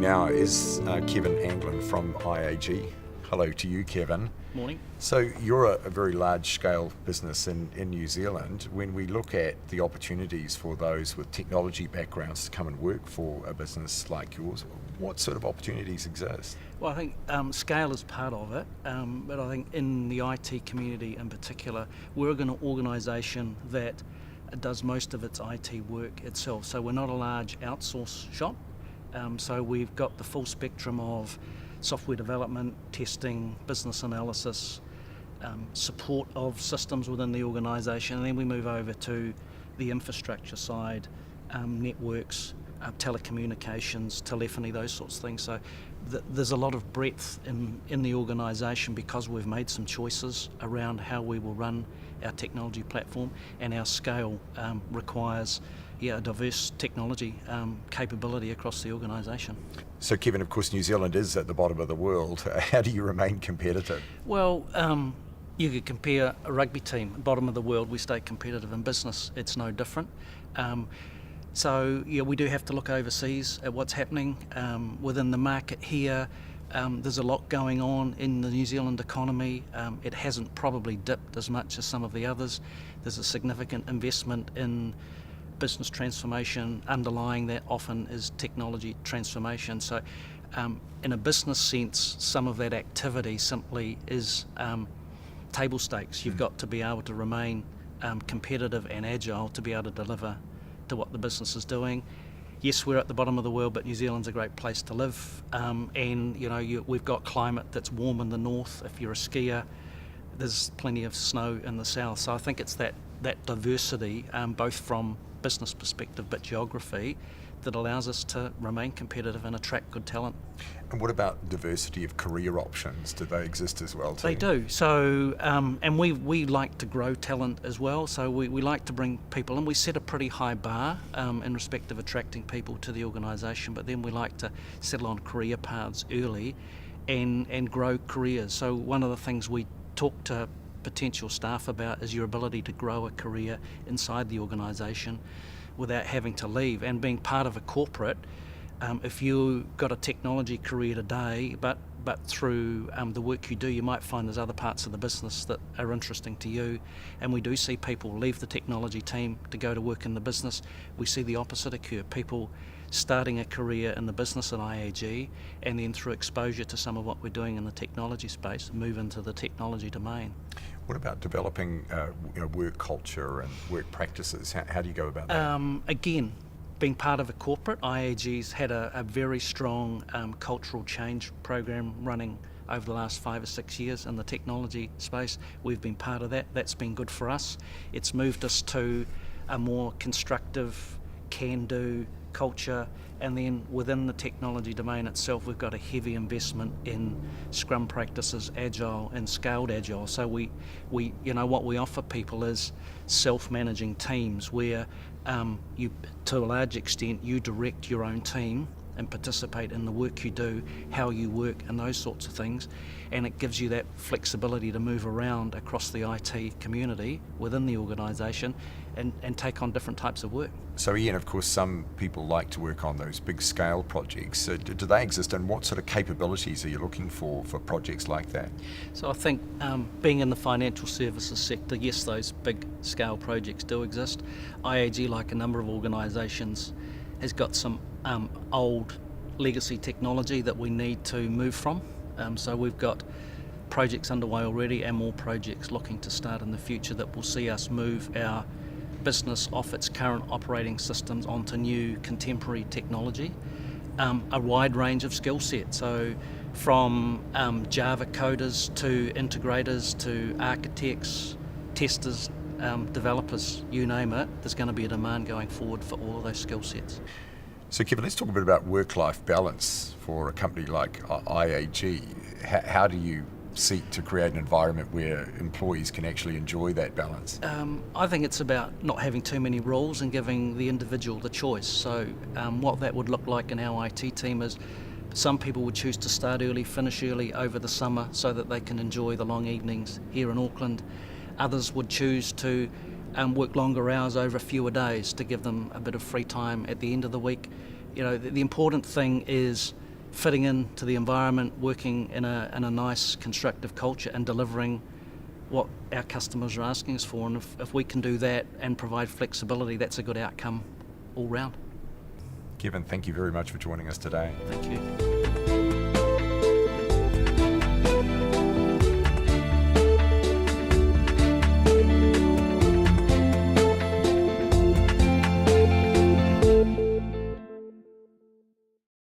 now is Kevin Angland from IAG. Hello to you, Kevin. Morning. So you're a very large-scale business in New Zealand. When we look at the opportunities for those with technology backgrounds to come and work for a business like yours, what sort of opportunities exist? Well, I think scale is part of it, but I think in the IT community in particular, we're an organisation that does most of its IT work itself. So we're not a large outsource shop. So we've got the full spectrum of software development, testing, business analysis, support of systems within the organisation, and then we move over to the infrastructure side, networks, telecommunications, telephony, those sorts of things. So there's a lot of breadth in the organisation because we've made some choices around how we will run our technology platform, and our scale requires a diverse technology capability across the organisation. So Kevin, of course, New Zealand is at the bottom of the world. How do you remain competitive? Well, you could compare a rugby team, bottom of the world, we stay competitive. In business, it's no different. So we do have to look overseas at what's happening within the market here. There's a lot going on in the New Zealand economy. It hasn't probably dipped as much as some of the others. There's a significant investment in business transformation. Underlying that often is technology transformation. So in a business sense, some of that activity simply is table stakes. You've got to be able to remain competitive and agile to be able to deliver to what the business is doing. Yes, we're at the bottom of the world, but New Zealand's a great place to live. And we've got climate that's warm in the north. If you're a skier, there's plenty of snow in the south. So I think it's that diversity, both from business perspective but geography, that allows us to remain competitive and attract good talent. And what about diversity of career options? Do they exist as well too? They do. So, and we like to grow talent as well. So we like to bring people in. We set a pretty high bar in respect of attracting people to the organisation, but then we like to settle on career paths early and grow careers. So one of the things we talk to potential staff about is your ability to grow a career inside the organisation without having to leave. And being part of a corporate, if you got a technology career today, but through the work you do, you might find there's other parts of the business that are interesting to you. And we do see people leave the technology team to go to work in the business. We see the opposite occur. People starting a career in the business at IAG, and then through exposure to some of what we're doing in the technology space, move into the technology domain. What about developing work culture and work practices? How do you go about that? Again, being part of a corporate, IAG's had a very strong cultural change program running over the last 5 or 6 years in the technology space. We've been part of that. That's been good for us. It's moved us to a more constructive, can-do culture, and then within the technology domain itself, we've got a heavy investment in Scrum practices, Agile and scaled Agile. So we what we offer people is self-managing teams where you, to a large extent, you direct your own team and participate in the work you do, how you work, and those sorts of things. And it gives you that flexibility to move around across the IT community within the organisation and take on different types of work. So Ian, of course, some people like to work on those big scale projects. So do they exist, and what sort of capabilities are you looking for projects like that? So I think being in the financial services sector, yes, those big scale projects do exist. IAG, like a number of organisations, has got some old legacy technology that we need to move from. So we've got projects underway already and more projects looking to start in the future that will see us move our business off its current operating systems onto new contemporary technology. A wide range of skill sets, so from Java coders to integrators to architects, testers, developers, you name it. There's going to be a demand going forward for all of those skill sets. So Kevin, let's talk a bit about work-life balance for a company like IAG. How do you seek to create an environment where employees can actually enjoy that balance? I think it's about not having too many rules and giving the individual the choice. So what that would look like in our IT team is some people would choose to start early, finish early over the summer so that they can enjoy the long evenings here in Auckland. Others would choose to work longer hours over fewer days to give them a bit of free time at the end of the week. The important thing is fitting into the environment, working in a nice, constructive culture and delivering what our customers are asking us for. And if we can do that and provide flexibility, that's a good outcome all round. Kevin, thank you very much for joining us today. Thank you.